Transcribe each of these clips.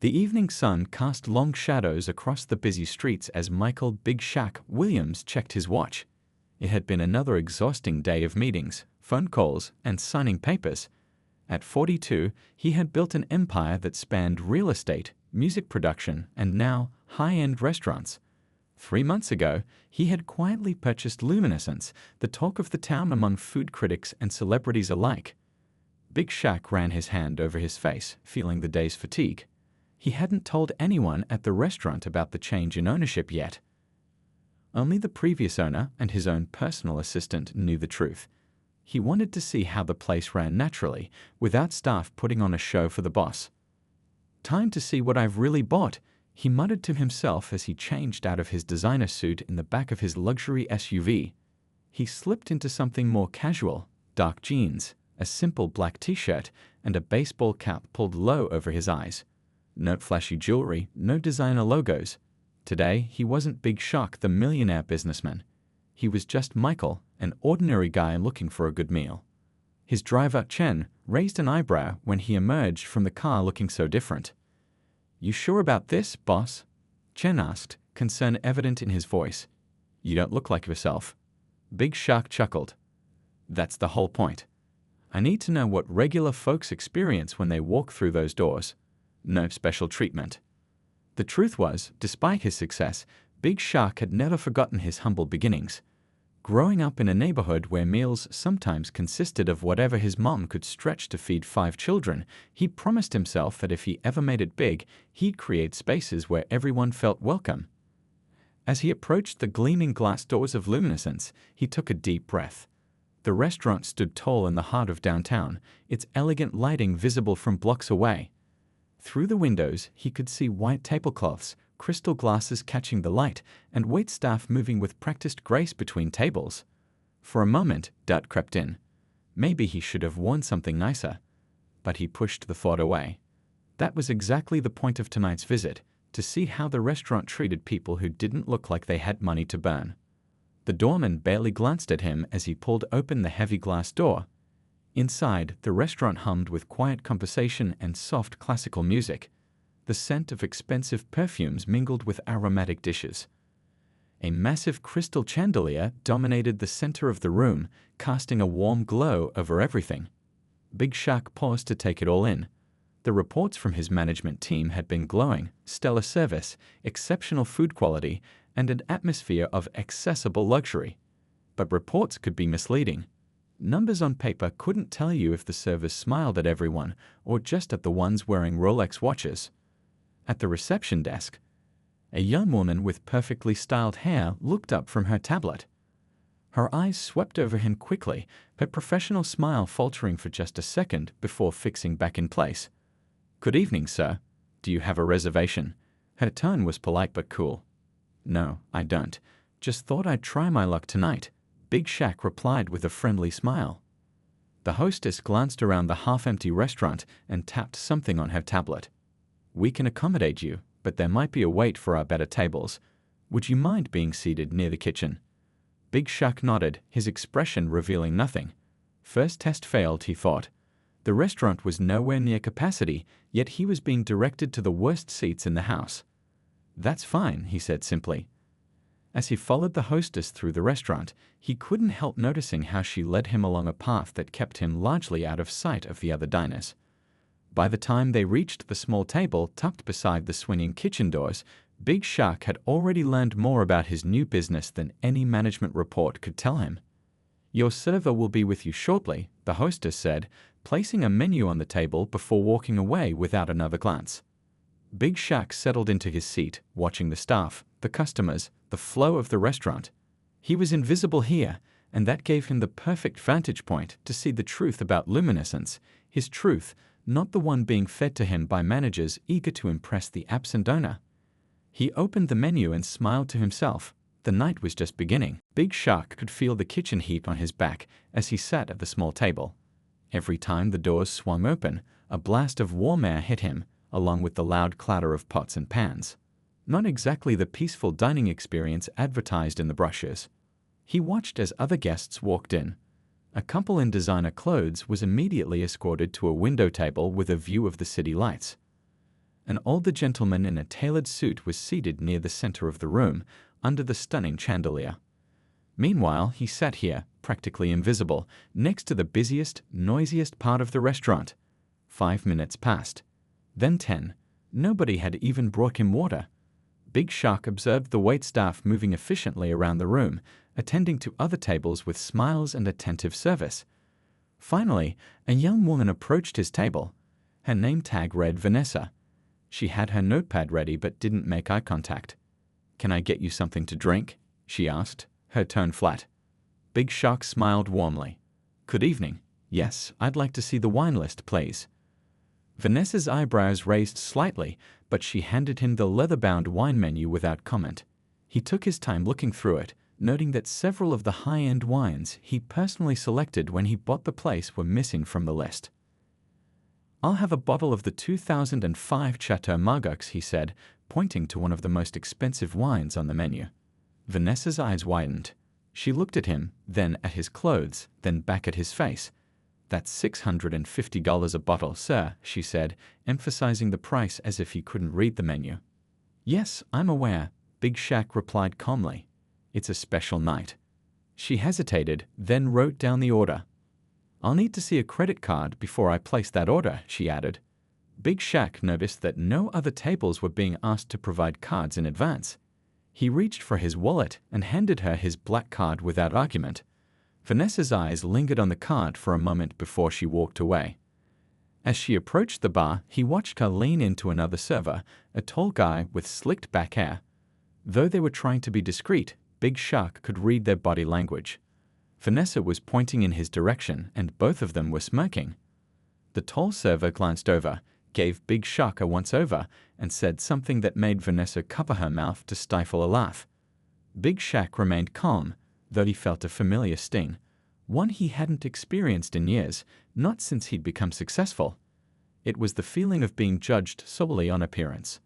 The evening sun cast long shadows across the busy streets as Michael "Big Shaq" Williams checked his watch. It had been another exhausting day of meetings, phone calls, and signing papers. At 42, he had built an empire that spanned real estate, music production, and now high-end restaurants. 3 months ago, he had quietly purchased Luminescence, the talk of the town among food critics and celebrities alike. Big Shaq ran his hand over his face, feeling the day's fatigue. He hadn't told anyone at the restaurant about the change in ownership yet. Only the previous owner and his own personal assistant knew the truth. He wanted to see how the place ran naturally, without staff putting on a show for the boss. "Time to see what I've really bought," he muttered to himself as he changed out of his designer suit in the back of his luxury SUV. He slipped into something more casual: dark jeans, a simple black t-shirt, and a baseball cap pulled low over his eyes. No flashy jewelry, no designer logos. Today, he wasn't Big Shaq, the millionaire businessman. He was just Michael, an ordinary guy looking for a good meal. His driver, Chen, raised an eyebrow when he emerged from the car looking so different. "You sure about this, boss?" Chen asked, concern evident in his voice. "You don't look like yourself." Big Shaq chuckled. "That's the whole point. I need to know what regular folks experience when they walk through those doors. No special treatment." The truth was, despite his success, Big Shaq had never forgotten his humble beginnings. Growing up in a neighborhood where meals sometimes consisted of whatever his mom could stretch to feed 5 children, he promised himself that if he ever made it big, he'd create spaces where everyone felt welcome. As he approached the gleaming glass doors of Luminescence, he took a deep breath. The restaurant stood tall in the heart of downtown, its elegant lighting visible from blocks away. Through the windows, he could see white tablecloths, crystal glasses catching the light, and waitstaff moving with practiced grace between tables. For a moment, doubt crept in. Maybe he should have worn something nicer. But he pushed the thought away. That was exactly the point of tonight's visit, to see how the restaurant treated people who didn't look like they had money to burn. The doorman barely glanced at him as he pulled open the heavy glass door. Inside, the restaurant hummed with quiet conversation and soft classical music. The scent of expensive perfumes mingled with aromatic dishes. A massive crystal chandelier dominated the center of the room, casting a warm glow over everything. Big Shaq paused to take it all in. The reports from his management team had been glowing: stellar service, exceptional food quality, and an atmosphere of accessible luxury. But reports could be misleading. Numbers on paper couldn't tell you if the servers smiled at everyone or just at the ones wearing Rolex watches. At the reception desk, a young woman with perfectly styled hair looked up from her tablet. Her eyes swept over him quickly, her professional smile faltering for just a second before fixing back in place. "Good evening, sir. Do you have a reservation?" Her tone was polite but cool. "No, I don't. Just thought I'd try my luck tonight," Big Shaq replied with a friendly smile. The hostess glanced around the half-empty restaurant and tapped something on her tablet. "We can accommodate you, but there might be a wait for our better tables. Would you mind being seated near the kitchen?" Big Shaq nodded, his expression revealing nothing. First test failed, he thought. The restaurant was nowhere near capacity, yet he was being directed to the worst seats in the house. "That's fine," he said simply. As he followed the hostess through the restaurant, he couldn't help noticing how she led him along a path that kept him largely out of sight of the other diners. By the time they reached the small table tucked beside the swinging kitchen doors, Big Shaq had already learned more about his new business than any management report could tell him. "Your server will be with you shortly," the hostess said, placing a menu on the table before walking away without another glance. Big Shaq settled into his seat, watching the staff, the customers, the flow of the restaurant. He was invisible here, and that gave him the perfect vantage point to see the truth about Luminescence, his truth, not the one being fed to him by managers eager to impress the absent owner. He opened the menu and smiled to himself. The night was just beginning. Big Shaq could feel the kitchen heat on his back as he sat at the small table. Every time the doors swung open, a blast of warm air hit him, along with the loud clatter of pots and pans. Not exactly the peaceful dining experience advertised in the brochures. He watched as other guests walked in. A couple in designer clothes was immediately escorted to a window table with a view of the city lights. An older gentleman in a tailored suit was seated near the center of the room, under the stunning chandelier. Meanwhile, he sat here, practically invisible, next to the busiest, noisiest part of the restaurant. 5 minutes passed. Then 10. Nobody had even brought him water. Big Shaq observed the waitstaff moving efficiently around the room, attending to other tables with smiles and attentive service. Finally, a young woman approached his table. Her name tag read Vanessa. She had her notepad ready but didn't make eye contact. "Can I get you something to drink?" she asked, her tone flat. Big Shaq smiled warmly. "Good evening. Yes, I'd like to see the wine list, please." Vanessa's eyebrows raised slightly, but she handed him the leather-bound wine menu without comment. He took his time looking through it, noting that several of the high-end wines he personally selected when he bought the place were missing from the list. "I'll have a bottle of the 2005 Chateau Margaux," he said, pointing to one of the most expensive wines on the menu. Vanessa's eyes widened. She looked at him, then at his clothes, then back at his face. "That's $650 a bottle, sir," she said, emphasizing the price as if he couldn't read the menu. "Yes, I'm aware," Big Shaq replied calmly. "It's a special night." She hesitated, then wrote down the order. "I'll need to see a credit card before I place that order," she added. Big Shaq noticed that no other tables were being asked to provide cards in advance. He reached for his wallet and handed her his black card without argument. Vanessa's eyes lingered on the card for a moment before she walked away. As she approached the bar, he watched her lean into another server, a tall guy with slicked back hair. Though they were trying to be discreet, Big Shaq could read their body language. Vanessa was pointing in his direction, and both of them were smirking. The tall server glanced over, gave Big Shaq a once-over, and said something that made Vanessa cover her mouth to stifle a laugh. Big Shaq remained calm, though he felt a familiar sting, one he hadn't experienced in years, not since he'd become successful. It was the feeling of being judged solely on appearance.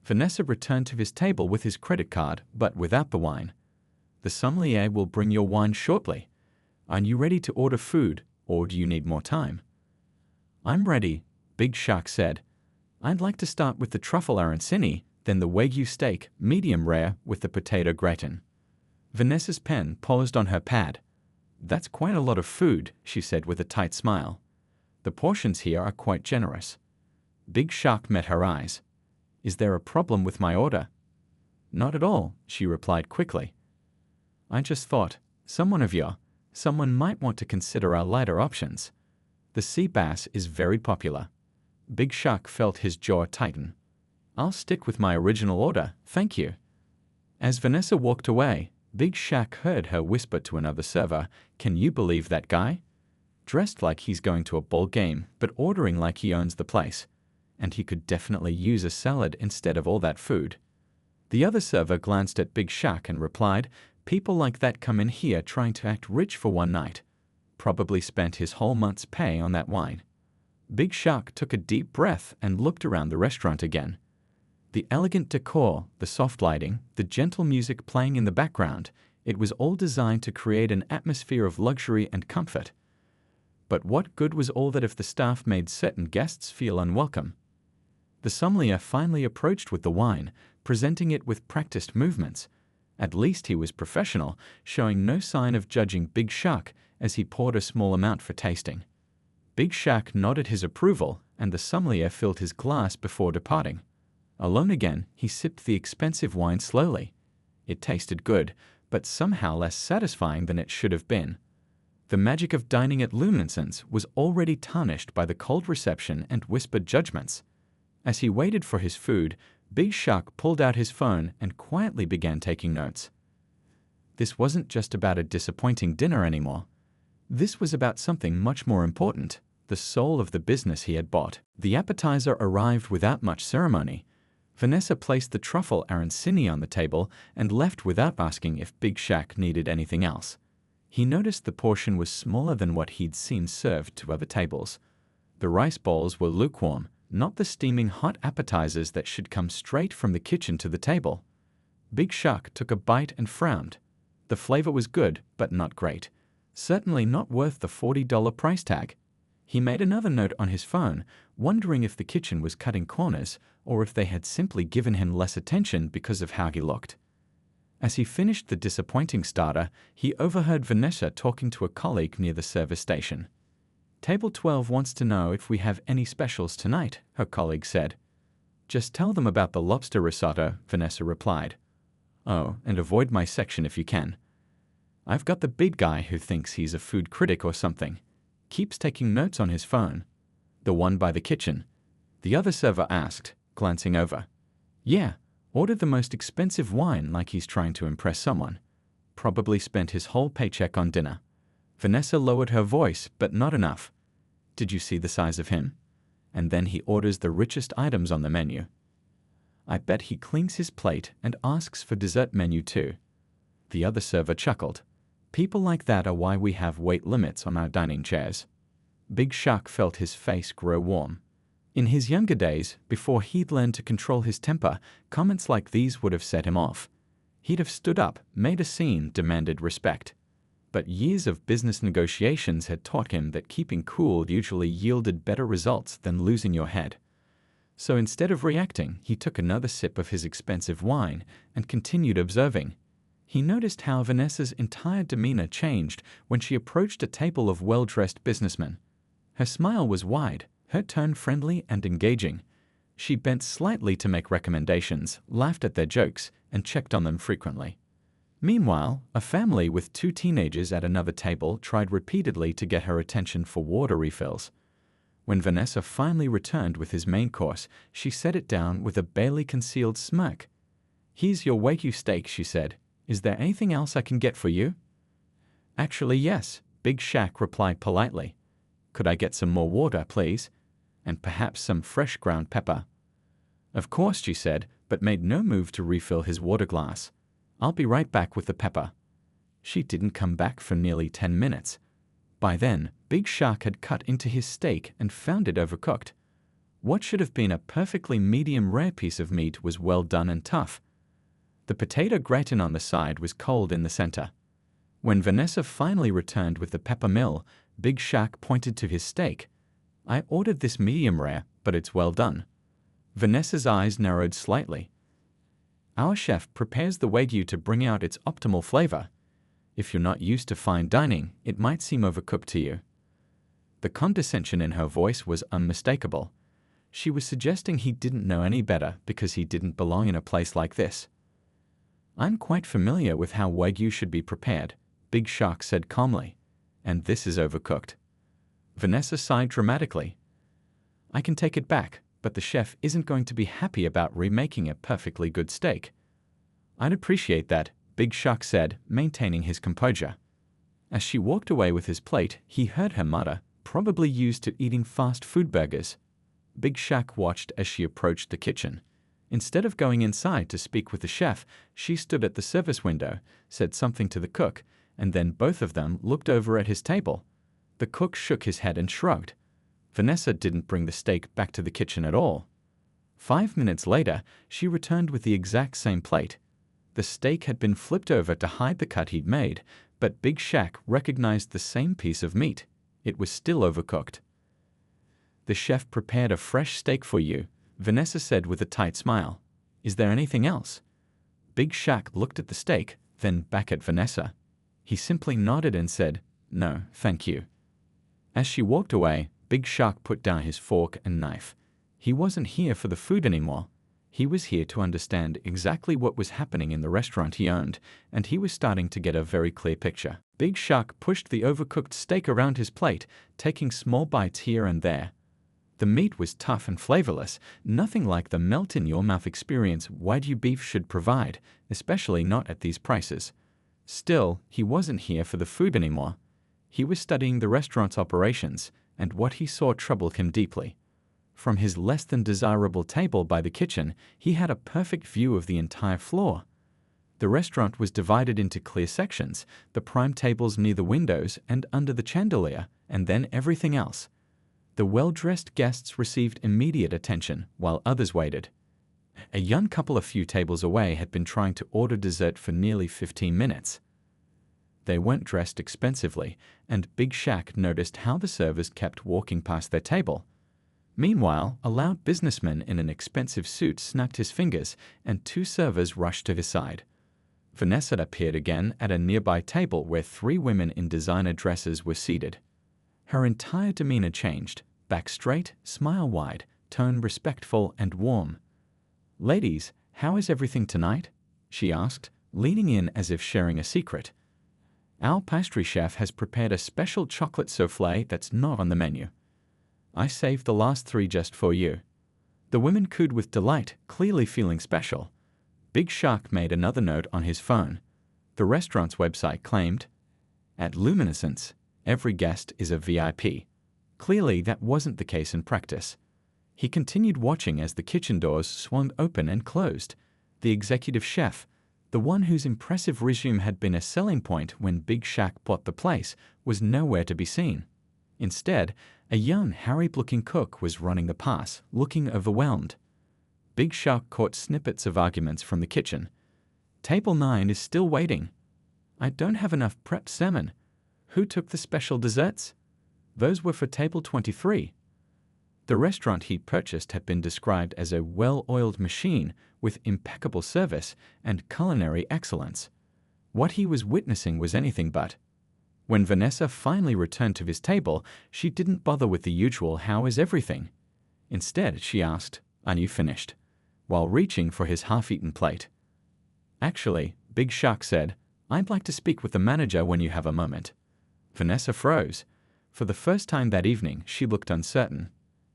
Vanessa returned to his table with his credit card, but without the wine. "The sommelier will bring your wine shortly. Are you ready to order food, or do you need more time?" "I'm ready," Big Shaq said. "I'd like to start with the truffle arancini, then the Wagyu steak, medium rare, with the potato gratin." Vanessa's pen paused on her pad. "That's quite a lot of food," she said with a tight smile. "The portions here are quite generous." Big Shaq met her eyes. "Is there a problem with my order?" "Not at all," she replied quickly. "I just thought, someone might want to consider our lighter options. The sea bass is very popular." Big Shaq felt his jaw tighten. "I'll stick with my original order, thank you." As Vanessa walked away, Big Shaq heard her whisper to another server, "Can you believe that guy? Dressed like he's going to a ball game, but ordering like he owns the place. And he could definitely use a salad instead of all that food." The other server glanced at Big Shaq and replied, "People like that come in here trying to act rich for one night. Probably spent his whole month's pay on that wine." Big Shaq took a deep breath and looked around the restaurant again. The elegant decor, the soft lighting, the gentle music playing in the background, it was all designed to create an atmosphere of luxury and comfort. But what good was all that if the staff made certain guests feel unwelcome? The sommelier finally approached with the wine, presenting it with practiced movements. At least he was professional, showing no sign of judging Big Shaq as he poured a small amount for tasting. Big Shaq nodded his approval, and the sommelier filled his glass before departing. Alone again, he sipped the expensive wine slowly. It tasted good, but somehow less satisfying than it should have been. The magic of dining at Luminescence was already tarnished by the cold reception and whispered judgments. As he waited for his food, Big Shaq pulled out his phone and quietly began taking notes. This wasn't just about a disappointing dinner anymore. This was about something much more important, the soul of the business he had bought. The appetizer arrived without much ceremony. Vanessa placed the truffle arancini on the table and left without asking if Big Shaq needed anything else. He noticed the portion was smaller than what he'd seen served to other tables. The rice bowls were lukewarm, not the steaming hot appetizers that should come straight from the kitchen to the table. Big Shaq took a bite and frowned. The flavor was good, but not great. Certainly not worth the $40 price tag. He made another note on his phone, wondering if the kitchen was cutting corners or if they had simply given him less attention because of how he looked. As he finished the disappointing starter, he overheard Vanessa talking to a colleague near the service station. "Table 12 wants to know if we have any specials tonight," her colleague said. "Just tell them about the lobster risotto," Vanessa replied. "Oh, and avoid my section if you can. I've got the big guy who thinks he's a food critic or something. Keeps taking notes on his phone." "The one by the kitchen?" the other server asked, glancing over. "Yeah, ordered the most expensive wine like he's trying to impress someone. Probably spent his whole paycheck on dinner." Vanessa lowered her voice, but not enough. "Did you see the size of him? And then he orders the richest items on the menu. I bet he cleans his plate and asks for dessert menu too." The other server chuckled. "People like that are why we have weight limits on our dining chairs." Big Shaq felt his face grow warm. In his younger days, before he'd learned to control his temper, comments like these would have set him off. He'd have stood up, made a scene, demanded respect. But years of business negotiations had taught him that keeping cool usually yielded better results than losing your head. So instead of reacting, he took another sip of his expensive wine and continued observing. He noticed how Vanessa's entire demeanor changed when she approached a table of well-dressed businessmen. Her smile was wide, her tone friendly and engaging. She bent slightly to make recommendations, laughed at their jokes, and checked on them frequently. Meanwhile, a family with 2 teenagers at another table tried repeatedly to get her attention for water refills. When Vanessa finally returned with his main course, she set it down with a barely concealed smirk. "Here's your Wagyu steak," she said. "Is there anything else I can get for you?" "Actually, yes," Big Shaq replied politely. "Could I get some more water, please? And perhaps some fresh ground pepper." "Of course," she said, but made no move to refill his water glass. "I'll be right back with the pepper." She didn't come back for nearly 10 minutes. By then, Big Shaq had cut into his steak and found it overcooked. What should have been a perfectly medium-rare piece of meat was well done and tough. The potato gratin on the side was cold in the center. When Vanessa finally returned with the pepper mill, Big Shaq pointed to his steak. "I ordered this medium-rare, but it's well done." Vanessa's eyes narrowed slightly. "Our chef prepares the Wagyu to bring out its optimal flavor. If you're not used to fine dining, it might seem overcooked to you." The condescension in her voice was unmistakable. She was suggesting he didn't know any better because he didn't belong in a place like this. "I'm quite familiar with how Wagyu should be prepared," Big Shaq said calmly. "And this is overcooked." Vanessa sighed dramatically. "I can take it back, but the chef isn't going to be happy about remaking a perfectly good steak." "I'd appreciate that," Big Shaq said, maintaining his composure. As she walked away with his plate, he heard her mutter, "Probably used to eating fast food burgers." Big Shaq watched as she approached the kitchen. Instead of going inside to speak with the chef, she stood at the service window, said something to the cook, and then both of them looked over at his table. The cook shook his head and shrugged. Vanessa didn't bring the steak back to the kitchen at all. 5 minutes later, she returned with the exact same plate. The steak had been flipped over to hide the cut he'd made, but Big Shaq recognized the same piece of meat. It was still overcooked. "The chef prepared a fresh steak for you," Vanessa said with a tight smile. "Is there anything else?" Big Shaq looked at the steak, then back at Vanessa. He simply nodded and said, "No, thank you." As she walked away, Big Shaq put down his fork and knife. He wasn't here for the food anymore. He was here to understand exactly what was happening in the restaurant he owned, and he was starting to get a very clear picture. Big Shaq pushed the overcooked steak around his plate, taking small bites here and there. The meat was tough and flavorless, nothing like the melt-in-your-mouth experience Wagyu beef should provide, especially not at these prices. Still, he wasn't here for the food anymore. He was studying the restaurant's operations, and what he saw troubled him deeply. From his less-than-desirable table by the kitchen, he had a perfect view of the entire floor. The restaurant was divided into clear sections, the prime tables near the windows and under the chandelier, and then everything else. The well-dressed guests received immediate attention, while others waited. A young couple a few tables away had been trying to order dessert for nearly 15 minutes. They weren't dressed expensively, and Big Shaq noticed how the servers kept walking past their table. Meanwhile, a loud businessman in an expensive suit snapped his fingers, and two servers rushed to his side. Vanessa appeared again at a nearby table where three women in designer dresses were seated. Her entire demeanor changed, back straight, smile wide, tone respectful and warm. "Ladies, how is everything tonight?" she asked, leaning in as if sharing a secret. "Our pastry chef has prepared a special chocolate soufflé that's not on the menu. I saved the last three just for you." The women cooed with delight, clearly feeling special. Big Shaq made another note on his phone. The restaurant's website claimed, "At Luminescence, every guest is a VIP." Clearly, that wasn't the case in practice. He continued watching as the kitchen doors swung open and closed. The executive chef, the one whose impressive resume had been a selling point when Big Shaq bought the place, was nowhere to be seen. Instead, a young, harried-looking cook was running the pass, looking overwhelmed. Big Shaq caught snippets of arguments from the kitchen. "Table 9 is still waiting." "I don't have enough prepped salmon." "Who took the special desserts?" "Those were for table 23. The restaurant he purchased had been described as a well-oiled machine with impeccable service and culinary excellence. What he was witnessing was anything but. When Vanessa finally returned to his table, she didn't bother with the usual "how is everything?" Instead, she asked, "Are you finished?" while reaching for his half-eaten plate. "Actually," Big Shaq said, "I'd like to speak with the manager when you have a moment." Vanessa froze. For the first time that evening, she looked uncertain.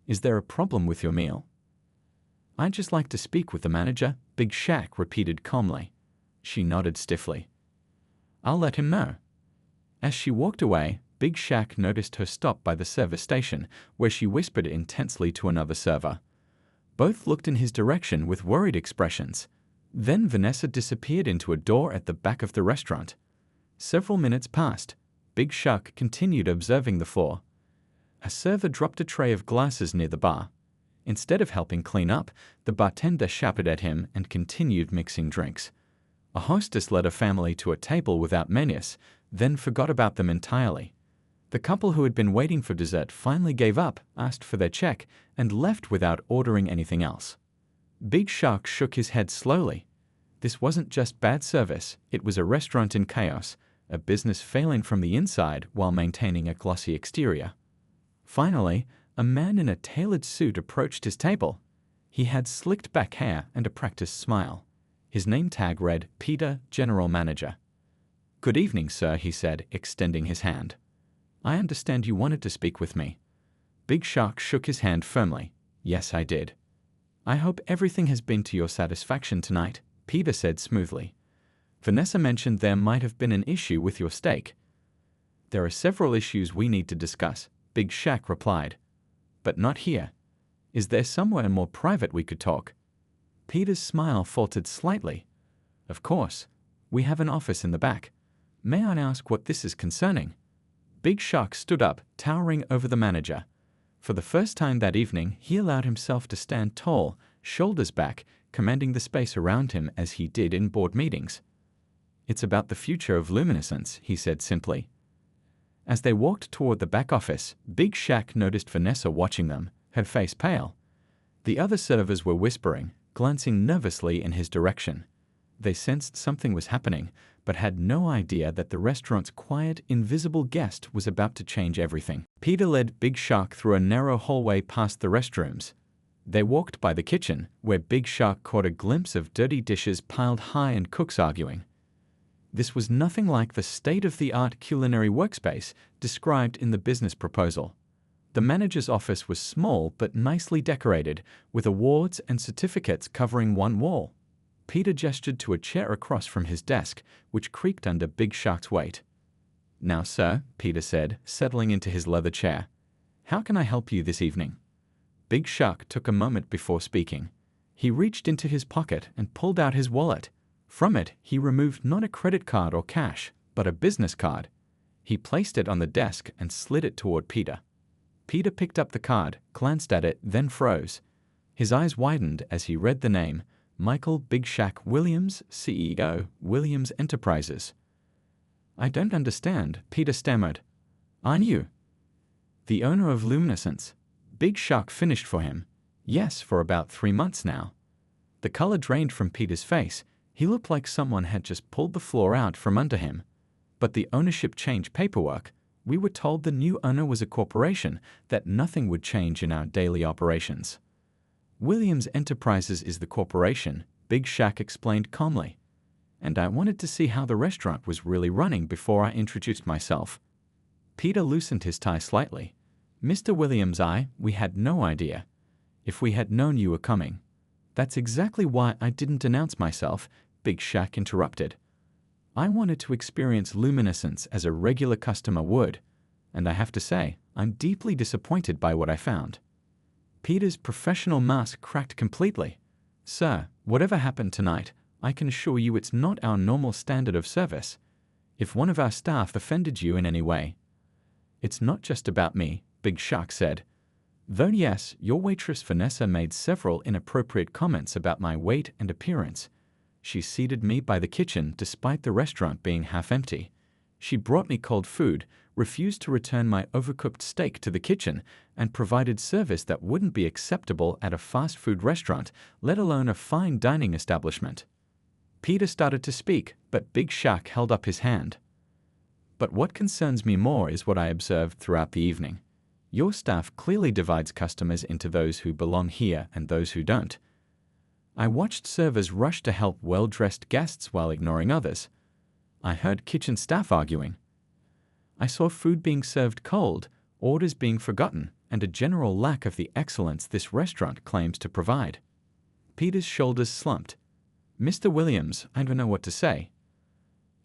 "Is there a problem with your meal?" "I'd just like to speak with the manager," Big Shaq repeated calmly. She nodded stiffly. "I'll let him know." As she walked away, Big Shaq noticed her stop by the service station, where she whispered intensely to another server. Both looked in his direction with worried expressions. Then Vanessa disappeared into a door at the back of the restaurant. Several minutes passed. Big Shaq continued observing the floor. A server dropped a tray of glasses near the bar. Instead of helping clean up, the bartender shouted at him and continued mixing drinks. A hostess led a family to a table without menus, then forgot about them entirely. The couple who had been waiting for dessert finally gave up, asked for their check, and left without ordering anything else. Big Shaq shook his head slowly. This wasn't just bad service, it was a restaurant in chaos, a business failing from the inside while maintaining a glossy exterior. Finally, a man in a tailored suit approached his table. He had slicked back hair and a practiced smile. His name tag read, "Peter, General Manager." "Good evening, sir," he said, extending his hand. "I understand you wanted to speak with me." Big Shaq shook his hand firmly. "Yes, I did." "I hope everything has been to your satisfaction tonight," Peter said smoothly. "Vanessa mentioned there might have been an issue with your steak." "There are several issues we need to discuss," Big Shaq replied. "But not here. Is there somewhere more private we could talk?" Peter's smile faltered slightly. "Of course. We have an office in the back. May I ask what this is concerning?" Big Shaq stood up, towering over the manager. For the first time that evening, he allowed himself to stand tall, shoulders back, commanding the space around him as he did in board meetings. "It's about the future of Luminescence," he said simply. As they walked toward the back office, Big Shaq noticed Vanessa watching them, her face pale. The other servers were whispering, glancing nervously in his direction. They sensed something was happening, but had no idea that the restaurant's quiet, invisible guest was about to change everything. Peter led Big Shaq through a narrow hallway past the restrooms. They walked by the kitchen, where Big Shaq caught a glimpse of dirty dishes piled high and cooks arguing. This was nothing like the state-of-the-art culinary workspace described in the business proposal. The manager's office was small but nicely decorated, with awards and certificates covering one wall. Peter gestured to a chair across from his desk, which creaked under Big Shaq's weight. "Now, sir," Peter said, settling into his leather chair, "how can I help you this evening?" Big Shaq took a moment before speaking. He reached into his pocket and pulled out his wallet. From it, he removed not a credit card or cash, but a business card. He placed it on the desk and slid it toward Peter. Peter picked up the card, glanced at it, then froze. His eyes widened as he read the name, Michael Big Shaq Williams, CEO, Williams Enterprises. I don't understand, Peter stammered. Aren't you the owner of Luminescence? Big Shaq finished for him. Yes, for about 3 months now. The color drained from Peter's face. He looked like someone had just pulled the floor out from under him. But the ownership change paperwork, we were told the new owner was a corporation, that nothing would change in our daily operations. Williams Enterprises is the corporation, Big Shaq explained calmly. And I wanted to see how the restaurant was really running before I introduced myself. Peter loosened his tie slightly. Mr. Williams, we had no idea. If we had known you were coming. That's exactly why I didn't announce myself, Big Shaq interrupted. I wanted to experience Luminescence as a regular customer would, and I have to say, I'm deeply disappointed by what I found. Peter's professional mask cracked completely. Sir, whatever happened tonight, I can assure you it's not our normal standard of service. If one of our staff offended you in any way, it's not just about me, Big Shaq said. Though yes, your waitress Vanessa made several inappropriate comments about my weight and appearance. She seated me by the kitchen despite the restaurant being half empty. She brought me cold food, refused to return my overcooked steak to the kitchen, and provided service that wouldn't be acceptable at a fast food restaurant, let alone a fine dining establishment. Peter started to speak, but Big Shaq held up his hand. But what concerns me more is what I observed throughout the evening. Your staff clearly divides customers into those who belong here and those who don't. I watched servers rush to help well-dressed guests while ignoring others. I heard kitchen staff arguing. I saw food being served cold, orders being forgotten, and a general lack of the excellence this restaurant claims to provide. Peter's shoulders slumped. Mr. Williams, I don't know what to say.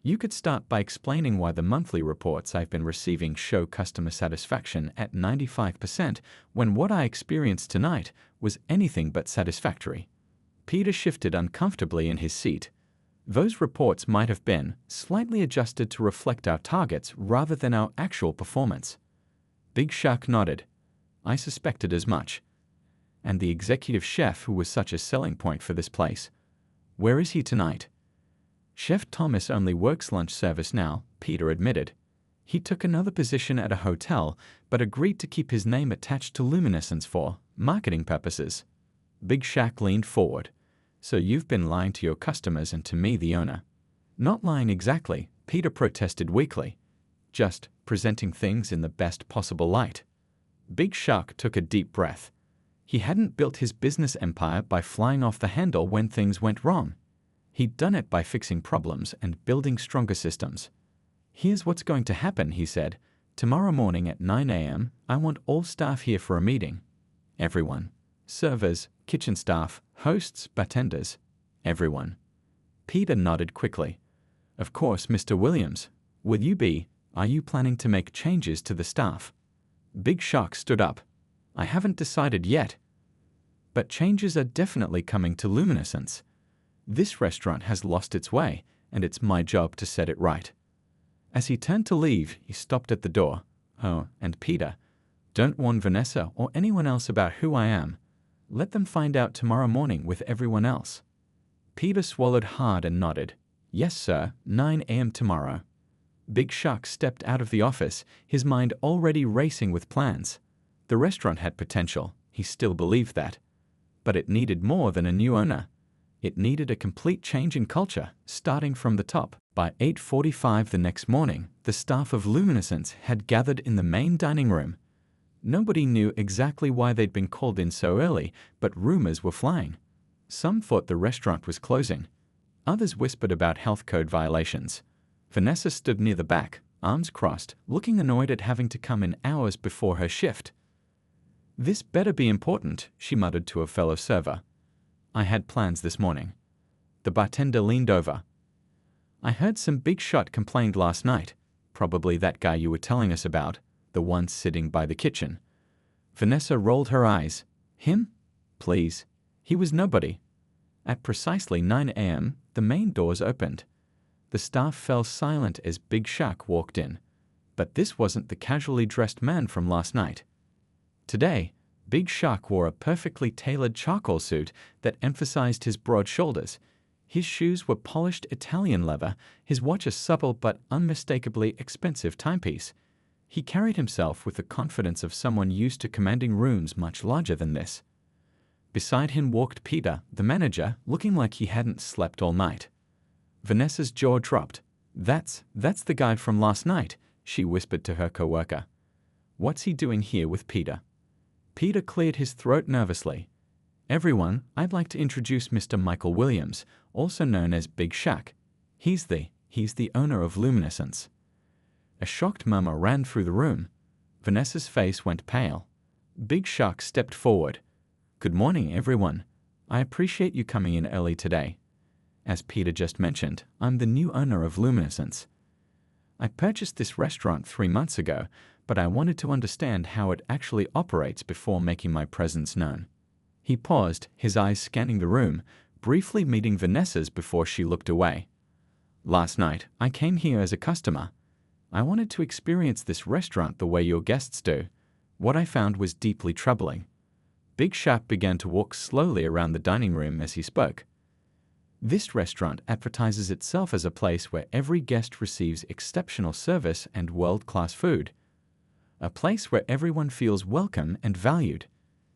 You could start by explaining why the monthly reports I've been receiving show customer satisfaction at 95% when what I experienced tonight was anything but satisfactory. Peter shifted uncomfortably in his seat. Those reports might have been slightly adjusted to reflect our targets rather than our actual performance. Big Shaq nodded. I suspected as much. And the executive chef who was such a selling point for this place. Where is he tonight? Chef Thomas only works lunch service now, Peter admitted. He took another position at a hotel, but agreed to keep his name attached to Luminescence for marketing purposes. Big Shaq leaned forward. So you've been lying to your customers and to me, the owner. Not lying exactly, Peter protested weakly. Just presenting things in the best possible light. Big Shaq took a deep breath. He hadn't built his business empire by flying off the handle when things went wrong. He'd done it by fixing problems and building stronger systems. Here's what's going to happen, he said. Tomorrow morning at 9 a.m., I want all staff here for a meeting. Everyone. Servers, kitchen staff, hosts, bartenders. Everyone. Peter nodded quickly. Of course, Mr. Williams. Are you planning to make changes to the staff? Big Shaq stood up. I haven't decided yet. But changes are definitely coming to Luminescence. This restaurant has lost its way, and it's my job to set it right. As he turned to leave, he stopped at the door. Oh, and Peter, don't warn Vanessa or anyone else about who I am. Let them find out tomorrow morning with everyone else. Peter swallowed hard and nodded. Yes, sir, 9 a.m. tomorrow. Big Shaq stepped out of the office, his mind already racing with plans. The restaurant had potential, he still believed that. But it needed more than a new owner. It needed a complete change in culture, starting from the top. By 8:45 the next morning, the staff of Luminescence had gathered in the main dining room. Nobody knew exactly why they'd been called in so early, but rumors were flying. Some thought the restaurant was closing. Others whispered about health code violations. Vanessa stood near the back, arms crossed, looking annoyed at having to come in hours before her shift. This better be important, she muttered to a fellow server. I had plans this morning. The bartender leaned over. I heard some big shot complained last night, probably that guy you were telling us about, the one sitting by the kitchen. Vanessa rolled her eyes. Him? Please. He was nobody. At precisely 9 a.m., the main doors opened. The staff fell silent as Big Shaq walked in. But this wasn't the casually dressed man from last night. Today, Big Shaq wore a perfectly tailored charcoal suit that emphasized his broad shoulders. His shoes were polished Italian leather, his watch a supple but unmistakably expensive timepiece. He carried himself with the confidence of someone used to commanding rooms much larger than this. Beside him walked Peter, the manager, looking like he hadn't slept all night. Vanessa's jaw dropped. That's the guy from last night," she whispered to her coworker. "What's he doing here with Peter?" Peter cleared his throat nervously. "Everyone, I'd like to introduce Mr. Michael Williams, also known as Big Shaq. He's the owner of Luminescence." A shocked murmur ran through the room. Vanessa's face went pale. Big Shaq stepped forward. "Good morning, everyone. I appreciate you coming in early today. As Peter just mentioned, I'm the new owner of Luminescence. I purchased this restaurant 3 months ago, but I wanted to understand how it actually operates before making my presence known." He paused, his eyes scanning the room, briefly meeting Vanessa's before she looked away. "Last night, I came here as a customer. I wanted to experience this restaurant the way your guests do. What I found was deeply troubling." Big Shaq began to walk slowly around the dining room as he spoke. "This restaurant advertises itself as a place where every guest receives exceptional service and world-class food. A place where everyone feels welcome and valued.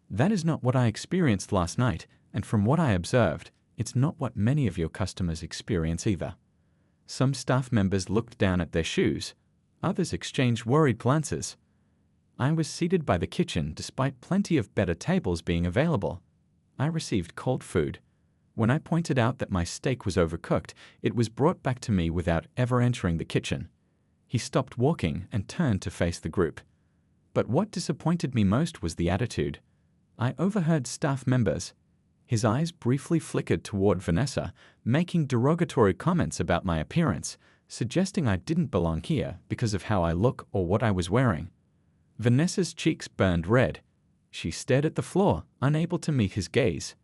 That is not what I experienced last night, and from what I observed, it's not what many of your customers experience either." Some staff members looked down at their shoes. Others exchanged worried glances. "I was seated by the kitchen despite plenty of better tables being available. I received cold food. When I pointed out that my steak was overcooked, it was brought back to me without ever entering the kitchen." He stopped walking and turned to face the group. "But what disappointed me most was the attitude. I overheard staff members." His eyes briefly flickered toward Vanessa, making derogatory comments about my appearance, suggesting I didn't belong here because of how I look or what I was wearing. Vanessa's cheeks burned red. She stared at the floor, unable to meet his gaze.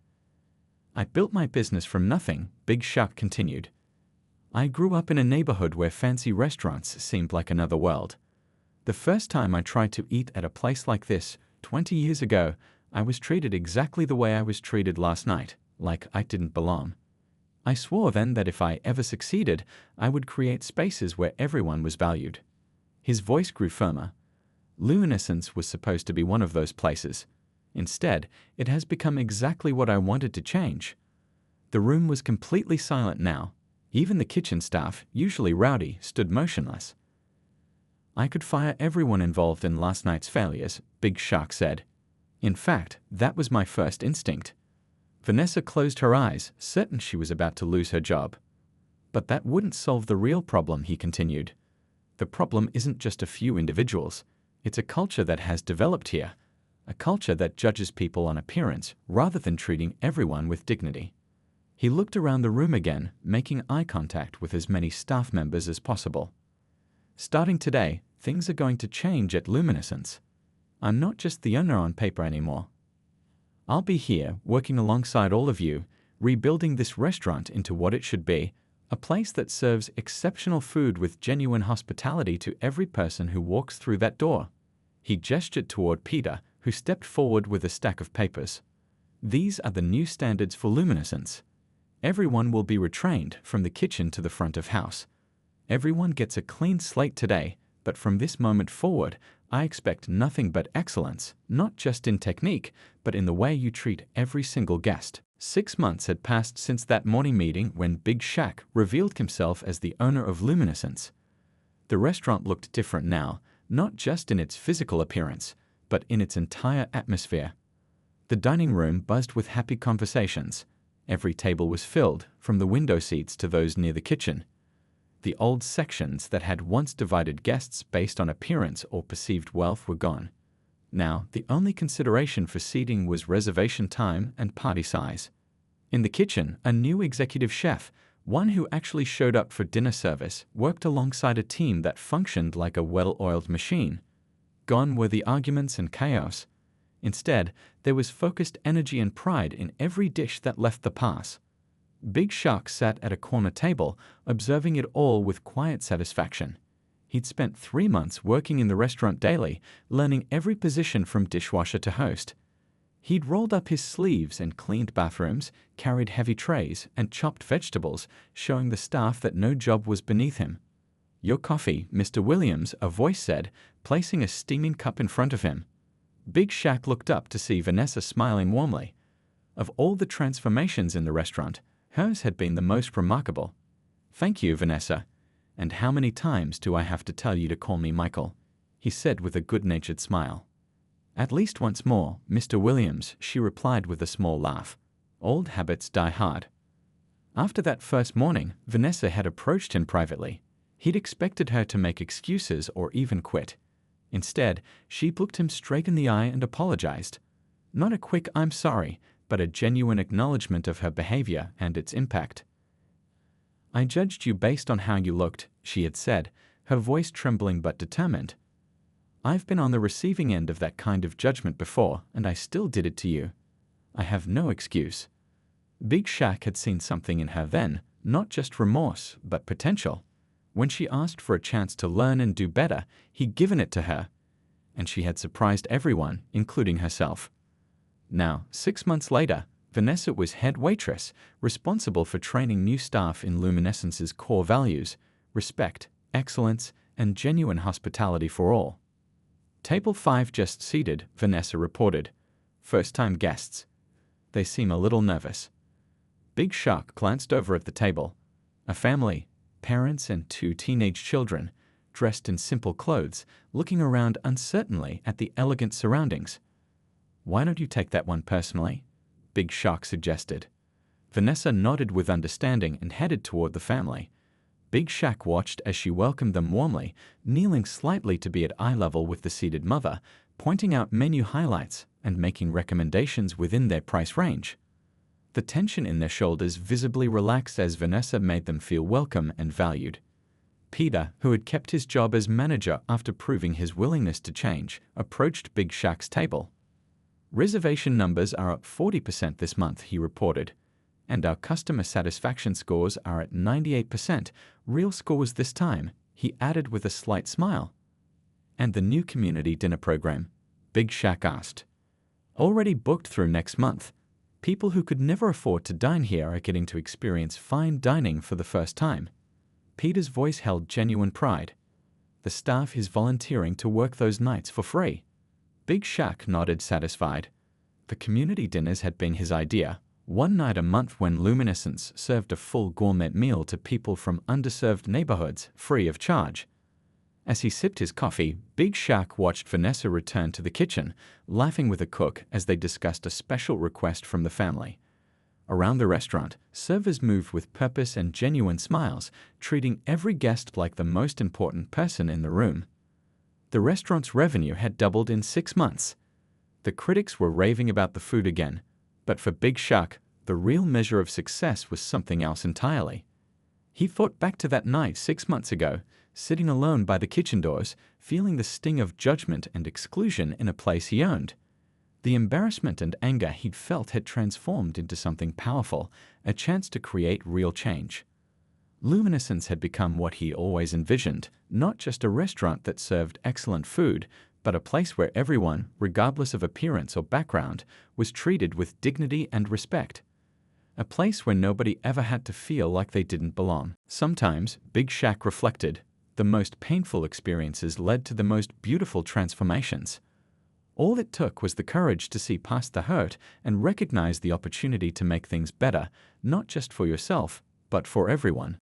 "I built my business from nothing," Big Shaq continued. "I grew up in a neighborhood where fancy restaurants seemed like another world. The first time I tried to eat at a place like this, 20 years ago, I was treated exactly the way I was treated last night, like I didn't belong. I swore then that if I ever succeeded, I would create spaces where everyone was valued." His voice grew firmer. "Luminescence was supposed to be one of those places. Instead, it has become exactly what I wanted to change." The room was completely silent now. Even the kitchen staff, usually rowdy, stood motionless. "I could fire everyone involved in last night's failures," Big Shaq said. "In fact, that was my first instinct." Vanessa closed her eyes, certain she was about to lose her job. "But that wouldn't solve the real problem," he continued. "The problem isn't just a few individuals. It's a culture that has developed here. A culture that judges people on appearance rather than treating everyone with dignity." He looked around the room again, making eye contact with as many staff members as possible. "Starting today, things are going to change at Luminescence. I'm not just the owner on paper anymore. I'll be here, working alongside all of you, rebuilding this restaurant into what it should be, a place that serves exceptional food with genuine hospitality to every person who walks through that door." He gestured toward Peter, who stepped forward with a stack of papers. "These are the new standards for Luminescence. Everyone will be retrained from the kitchen to the front of house. Everyone gets a clean slate today, but from this moment forward, I expect nothing but excellence, not just in technique, but in the way you treat every single guest." 6 months had passed since that morning meeting when Big Shaq revealed himself as the owner of Luminescence. The restaurant looked different now, not just in its physical appearance, but in its entire atmosphere. The dining room buzzed with happy conversations. Every table was filled, from the window seats to those near the kitchen. The old sections that had once divided guests based on appearance or perceived wealth were gone. Now, the only consideration for seating was reservation time and party size. In the kitchen, a new executive chef, one who actually showed up for dinner service, worked alongside a team that functioned like a well-oiled machine. Gone were the arguments and chaos. Instead, there was focused energy and pride in every dish that left the pass. Big Shaq sat at a corner table, observing it all with quiet satisfaction. He'd spent 3 months working in the restaurant daily, learning every position from dishwasher to host. He'd rolled up his sleeves and cleaned bathrooms, carried heavy trays, and chopped vegetables, showing the staff that no job was beneath him. "Your coffee, Mr. Williams," a voice said, placing a steaming cup in front of him. Big Shaq looked up to see Vanessa smiling warmly. Of all the transformations in the restaurant, hers had been the most remarkable. "Thank you, Vanessa. And how many times do I have to tell you to call me Michael?" he said with a good-natured smile. "At least once more, Mr. Williams," she replied with a small laugh. "Old habits die hard." After that first morning, Vanessa had approached him privately. He'd expected her to make excuses or even quit. Instead, she looked him straight in the eye and apologized. Not a quick "I'm sorry," but a genuine acknowledgement of her behavior and its impact. "I judged you based on how you looked," she had said, her voice trembling but determined. "I've been on the receiving end of that kind of judgment before, and I still did it to you. I have no excuse." Big Shaq had seen something in her then, not just remorse, but potential. When she asked for a chance to learn and do better, he'd given it to her. And she had surprised everyone, including herself. Now, 6 months later, Vanessa was head waitress, responsible for training new staff in Luminescence's core values: respect, excellence, and genuine hospitality for all. "Table 5 just seated," Vanessa reported. "First-time guests. They seem a little nervous." Big Shaq glanced over at the table. A family, parents and 2 teenage children, dressed in simple clothes, looking around uncertainly at the elegant surroundings. "Why don't you take that one personally?" Big Shaq suggested. Vanessa nodded with understanding and headed toward the family. Big Shaq watched as she welcomed them warmly, kneeling slightly to be at eye level with the seated mother, pointing out menu highlights and making recommendations within their price range. The tension in their shoulders visibly relaxed as Vanessa made them feel welcome and valued. Peter, who had kept his job as manager after proving his willingness to change, approached Big Shaq's table. "Reservation numbers are up 40% this month," he reported. "And our customer satisfaction scores are at 98%, real scores this time," he added with a slight smile. "And the new community dinner program?" Big Shaq asked. "Already booked through next month. People who could never afford to dine here are getting to experience fine dining for the first time." Peter's voice held genuine pride. "The staff is volunteering to work those nights for free." Big Shaq nodded satisfied. The community dinners had been his idea, one night a month when Luminescence served a full gourmet meal to people from underserved neighborhoods, free of charge. As he sipped his coffee, Big Shaq watched Vanessa return to the kitchen, laughing with the cook as they discussed a special request from the family. Around the restaurant, servers moved with purpose and genuine smiles, treating every guest like the most important person in the room. The restaurant's revenue had doubled in 6 months. The critics were raving about the food again, but for Big Shaq, the real measure of success was something else entirely. He thought back to that night 6 months ago, sitting alone by the kitchen doors, feeling the sting of judgment and exclusion in a place he owned. The embarrassment and anger he'd felt had transformed into something powerful, a chance to create real change. Luminescence had become what he always envisioned, not just a restaurant that served excellent food, but a place where everyone, regardless of appearance or background, was treated with dignity and respect. A place where nobody ever had to feel like they didn't belong. Sometimes, Big Shaq reflected, the most painful experiences led to the most beautiful transformations. All it took was the courage to see past the hurt and recognize the opportunity to make things better, not just for yourself, but for everyone.